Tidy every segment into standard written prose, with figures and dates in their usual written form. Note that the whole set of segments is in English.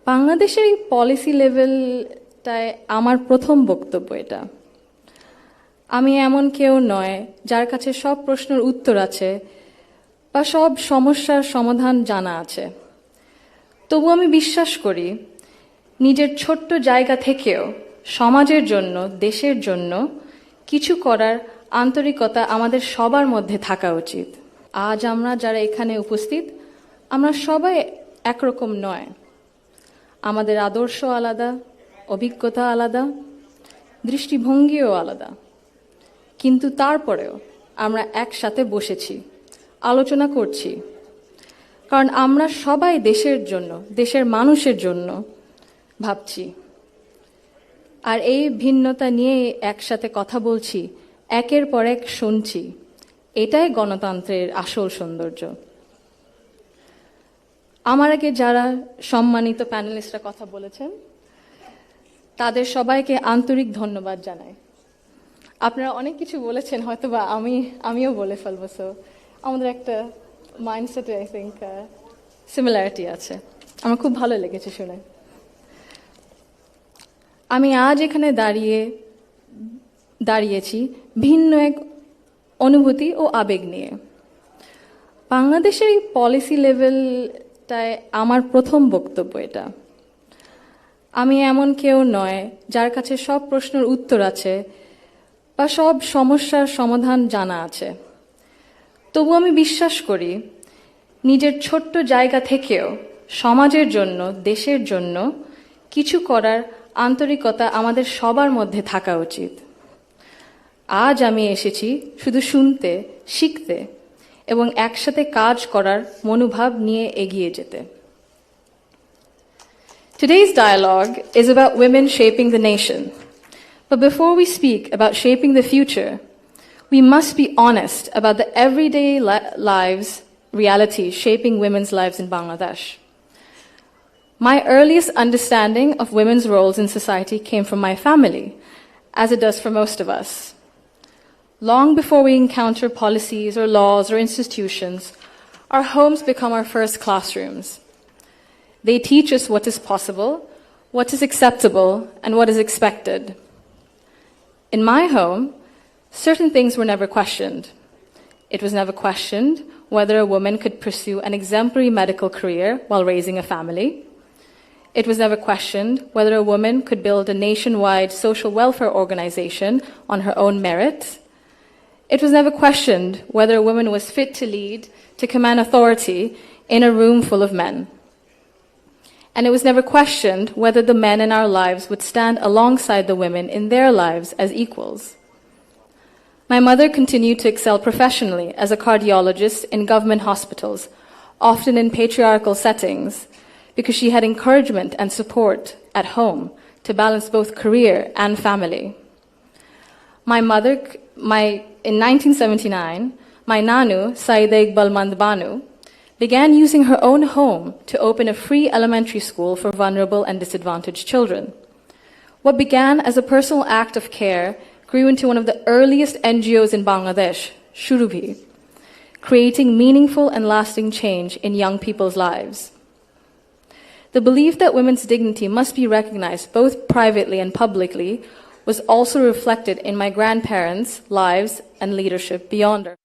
বাংলাদেশের এই পলিসি লেভেলটায় আমার প্রথম বক্তব্য এটা। আমি এমন কেউ নয় যার কাছে সব প্রশ্নের উত্তর আছে বা সব সমস্যার সমাধান জানা আছে। তবু আমি বিশ্বাস করি নিজের ছোট্ট জায়গা থেকেও সমাজের জন্য, দেশের জন্য কিছু করার আন্তরিকতা আমাদের সবার মধ্যে থাকা উচিত। আজ আমরা যারা এখানে উপস্থিত, আমরা সবাই একরকম নয়। আমাদের আদর্শ আলাদা, অভিজ্ঞতা আলাদা, দৃষ্টিভঙ্গিও আলাদা, কিন্তু তারপরেও আমরা একসাথে বসেছি, আলোচনা করছি, কারণ আমরা সবাই দেশের জন্য, দেশের মানুষের জন্য ভাবছি। আর এই ভিন্নতা নিয়ে একসাথে কথা বলছি, একের পর এক শুনছি, এটাই গণতন্ত্রের আসল সৌন্দর্য। আমার আগে যারা সম্মানিত প্যানেলিস্টরা কথা বলেছেন, তাদের সবাইকে আন্তরিক ধন্যবাদ জানাই। আপনারা অনেক কিছু বলেছেন, হয়তোবা আমিও বলে ফেলবো, সো আমাদের একটা মাইন্ডসেটে আই থিঙ্ক সিমিলারিটি আছে। আমার খুব ভালো লেগেছে শুনে। আমি আজ এখানে দাঁড়িয়েছি ভিন্ন এক অনুভূতি ও আবেগ নিয়ে। বাংলাদেশের এই পলিসি লেভেলটায় আমার প্রথম বক্তব্য এটা। আমি এমন কেউ নয় যার কাছে সব প্রশ্নের উত্তর আছে বা সব সমস্যার সমাধান জানা আছে। তবু আমি বিশ্বাস করি নিজের ছোট্ট জায়গা থেকেও সমাজের জন্য, দেশের জন্য কিছু করার আন্তরিকতা আমাদের সবার মধ্যে থাকা উচিত। আজ আমি এসেছি শুধু শুনতে, শিখতে এবং একসাথে কাজ করার মনোভাব নিয়ে এগিয়ে যেতে। Today's dialogue is about women shaping the nation. But before we speak about shaping the future, we must be honest about the everyday lives, realities shaping women's lives in Bangladesh. My earliest understanding of women's roles in society came from my family, as it does for most of us. Long before we encounter policies or laws or institutions, our homes become our first classrooms. They teach us what is possible, what is acceptable, and what is expected. In my home, certain things were never questioned. It was never questioned whether a woman could pursue an exemplary medical career while raising a family. It was never questioned whether a woman could build a nationwide social welfare organization on her own merit. It was never questioned whether a woman was fit to lead, to command authority in a room full of men. And it was never questioned whether the men in our lives would stand alongside the women in their lives as equals. My mother continued to excel professionally as a cardiologist in government hospitals, often in patriarchal settings, because she had encouragement and support at home to balance both career and family. In 1979, my Nanu, Saida Iqbal Mandbanu, began using her own home to open a free elementary school for vulnerable and disadvantaged children. What began as a personal act of care grew into one of the earliest NGOs in Bangladesh, Shurubhi, creating meaningful and lasting change in young people's lives. The belief that women's dignity must be recognized both privately and publicly was also reflected in my grandparents' lives and leadership beyond her.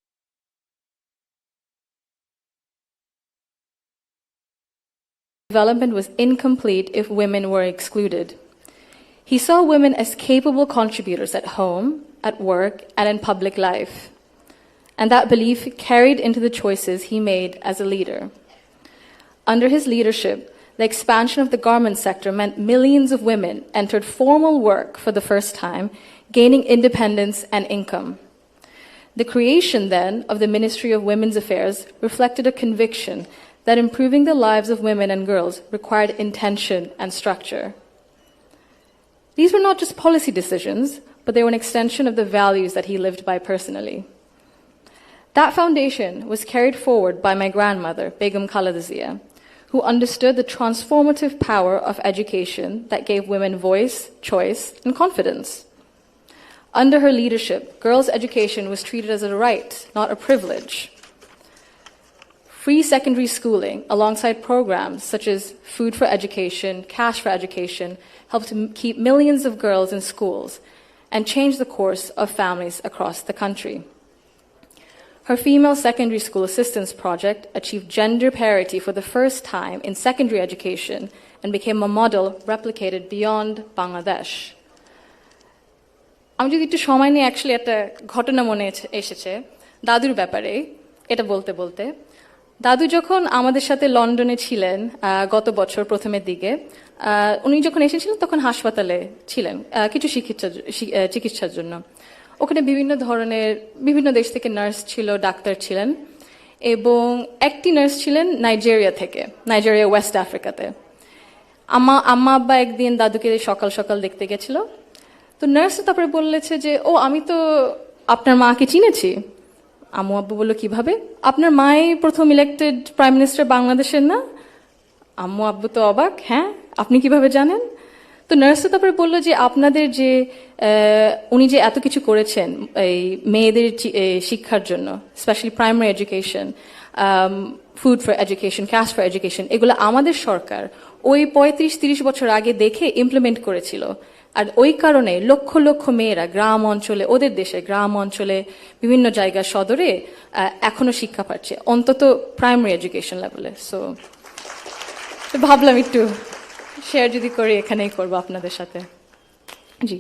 Development was incomplete if women were excluded. He saw women as capable contributors at home, at work, and in public life. And that belief carried into the choices he made as a leader. Under his leadership, the expansion of the garment sector meant millions of women entered formal work for the first time, gaining independence and income. The creation then of the Ministry of Women's Affairs reflected a conviction that improving the lives of women and girls required intention and structure. These were not just policy decisions, but they were an extension of the values that he lived by personally. That foundation was carried forward by my grandmother, Begum Khaleda Zia, who understood the transformative power of education that gave women voice, choice, and confidence. Under her leadership, girls' education was treated as a right, not a privilege. Free secondary schooling, alongside programs such as Food for Education, Cash for Education, helped to keep millions of girls in schools and change the course of families across the country. Her female secondary school assistance project achieved gender parity for the first time in secondary education and became a model replicated beyond Bangladesh. আমি যদি একটু সময় নিয়ে actually একটা ঘটনা মনে এসেছে দাদুর ব্যাপারে এটা বলতে বলতে দাদু যখন আমাদের সাথে লন্ডনে ছিলেন গত বছর প্রথমের দিকে উনি যখন এসেছিলেন তখন হাসপাতালে ছিলেন কিছু চিকিৎসার জন্য ওখানে বিভিন্ন দেশ থেকে নার্স ছিল ডাক্তার ছিলেন এবং একটি নার্স ছিলেন নাইজেরিয়া ওয়েস্ট আফ্রিকাতে আম্মা আব্বা একদিন দাদুকে সকাল সকাল দেখতে গেছিল তো নার্স তারপরে বলেছে যে ও আমি তো আপনার মাকে চিনেছি আম্মু আব্বু বললো কিভাবে আপনার মাই প্রথম ইলেক্টেড প্রাইম মিনিস্টার বাংলাদেশের না আম্মু আব্বু তো অবাক হ্যাঁ আপনি কিভাবে জানেন তো নার্স তারপরে বললো যে আপনাদের যে উনি যে এত কিছু করেছেন এই মেয়েদের শিক্ষার জন্য specially primary education food for education cash for education এগুলো আমাদের সরকার ওই 35-30 বছর আগে দেখে ইমপ্লিমেন্ট করেছিল আর ওই কারণে লক্ষ লক্ষ মেয়েরা গ্রাম অঞ্চলে ওদের দেশে গ্রাম অঞ্চলে বিভিন্ন জায়গা সদরে এখনো শিক্ষা পাচ্ছে অন্তত প্রাইমারি এডুকেশন লেভেলে সো ভাবলাম একটু শেয়ার যদি করি এখানেই করবো আপনাদের সাথে জি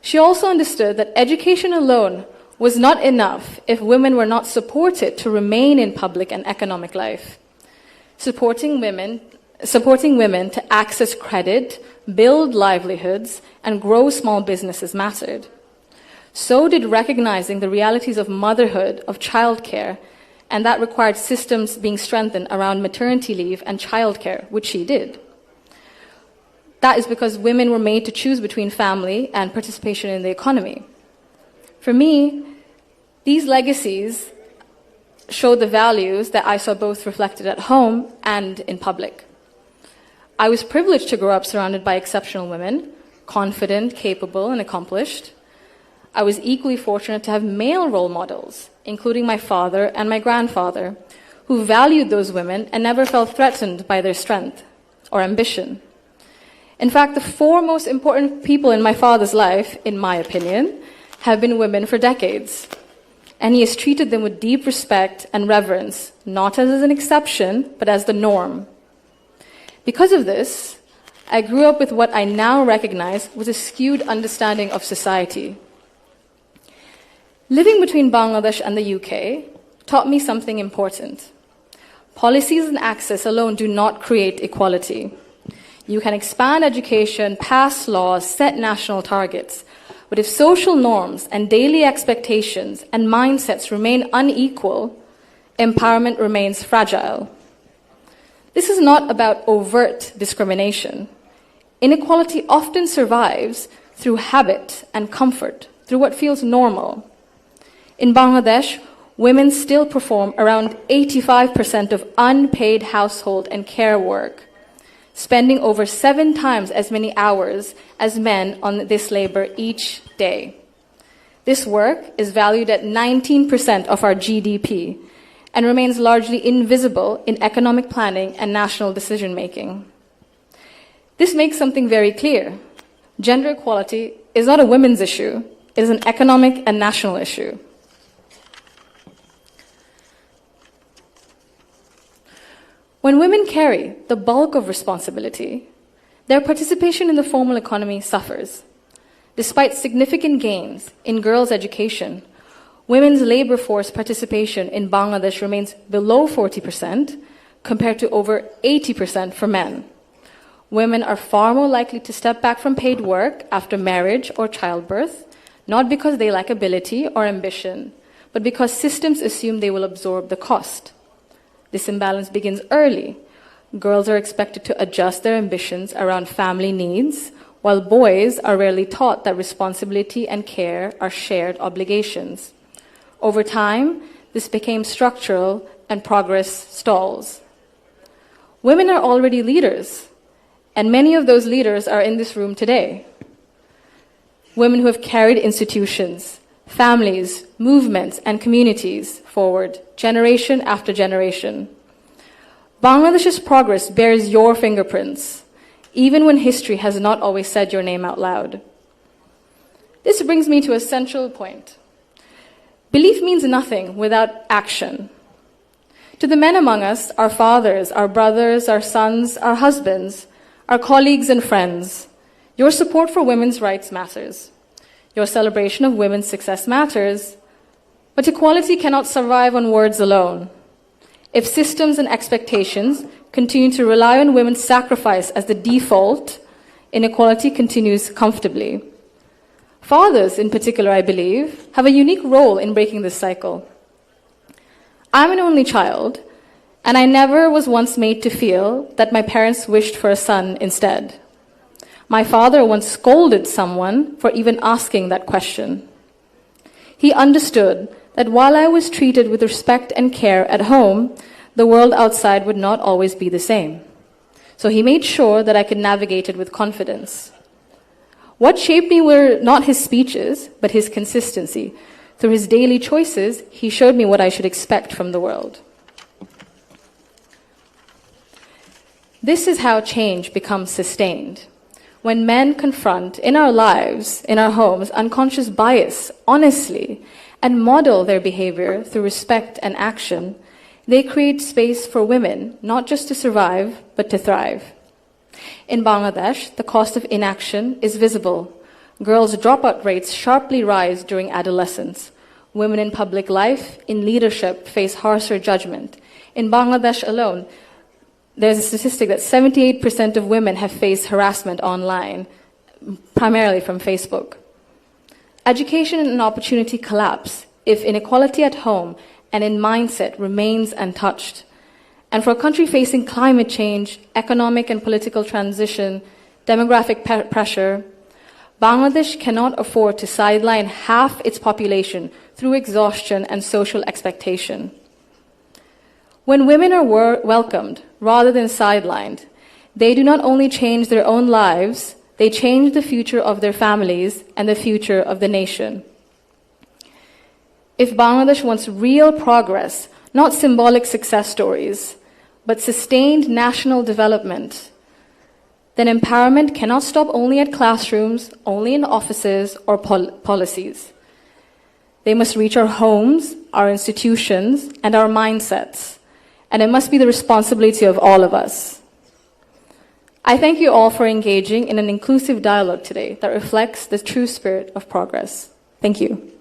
She also understood that education alone was not enough if women were not supported to remain in public and economic life. Supporting women to access credit, build livelihoods, and grow small businesses mattered. So did recognizing the realities of motherhood, of childcare, and that required systems being strengthened around maternity leave and childcare, which she did. That is because women were made to choose between family and participation in the economy. For me, these legacies show the values that I saw both reflected at home and in public. I was privileged to grow up surrounded by exceptional women, confident, capable, and accomplished. I was equally fortunate to have male role models, including my father and my grandfather, who valued those women and never felt threatened by their strength or ambition. In fact, the four most important people in my father's life, in my opinion, have been women for decades. And he has treated them with deep respect and reverence, not as an exception, but as the norm. Because of this, I grew up with what I now recognize was a skewed understanding of society. Living between Bangladesh and the UK taught me something important. Policies and access alone do not create equality. You can expand education, pass laws, set national targets, but if social norms and daily expectations and mindsets remain unequal, empowerment remains fragile. This is not about overt discrimination. Inequality often survives through habit and comfort, through what feels normal. In Bangladesh, women still perform around 85% of unpaid household and care work, spending over 7 times as many hours as men on this labor each day. This work is valued at 19% of our GDP and remains largely invisible in economic planning and national decision-making. This makes something very clear. Gender equality is not a women's issue, it is an economic and national issue. When women carry the bulk of responsibility, their participation in the formal economy suffers. Despite significant gains in girls' education, women's labor force participation in Bangladesh remains below 40% compared to over 80% for men. Women are far more likely to step back from paid work after marriage or childbirth, not because they lack ability or ambition, but because systems assume they will absorb the cost. This imbalance begins early. Girls are expected to adjust their ambitions around family needs, while boys are rarely taught that responsibility and care are shared obligations. Over time, this became structural and progress stalls. Women are already leaders, and many of those leaders are in this room today. Women who have carried institutions, families, movements, and communities forward, generation after generation. Bangladesh's progress bears your fingerprints, even when history has not always said your name out loud. This brings me to a central point. Belief means nothing without action. To the men among us, our fathers, our brothers, our sons, our husbands, our colleagues and friends, your support for women's rights matters. Your celebration of women's success matters. But equality cannot survive on words alone. If systems and expectations continue to rely on women's sacrifice as the default, inequality continues comfortably. Fathers, in particular, I believe, have a unique role in breaking this cycle. I'm an only child, and I never was once made to feel that my parents wished for a son instead. My father once scolded someone for even asking that question. He understood that while I was treated with respect and care at home, the world outside would not always be the same. So he made sure that I could navigate it with confidence. What shaped me were not his speeches, but his consistency. Through his daily choices, he showed me what I should expect from the world. This is how change becomes sustained. When men confront in our lives, in our homes, unconscious bias honestly and model their behavior through respect and action, they create space for women not just to survive, but to thrive. In Bangladesh, the cost of inaction is visible. Girls' dropout rates sharply rise during adolescence. Women in public life, in leadership, face harsher judgment. In Bangladesh alone, there's a statistic that 78% of women have faced harassment online, primarily from Facebook. Education and opportunity collapse if inequality at home and in mindset remains untouched. And for a country facing climate change, economic and political transition, demographic pressure, Bangladesh cannot afford to sideline half its population through exhaustion and social expectation. When women are welcomed rather than sidelined, they do not only change their own lives, they change the future of their families and the future of the nation. If Bangladesh wants real progress, not symbolic success stories, but sustained national development, then empowerment cannot stop only at classrooms, only in offices or policies. They must reach our homes, our institutions, and our mindsets, and it must be the responsibility of all of us. I thank you all for engaging in an inclusive dialogue today that reflects the true spirit of progress. Thank you.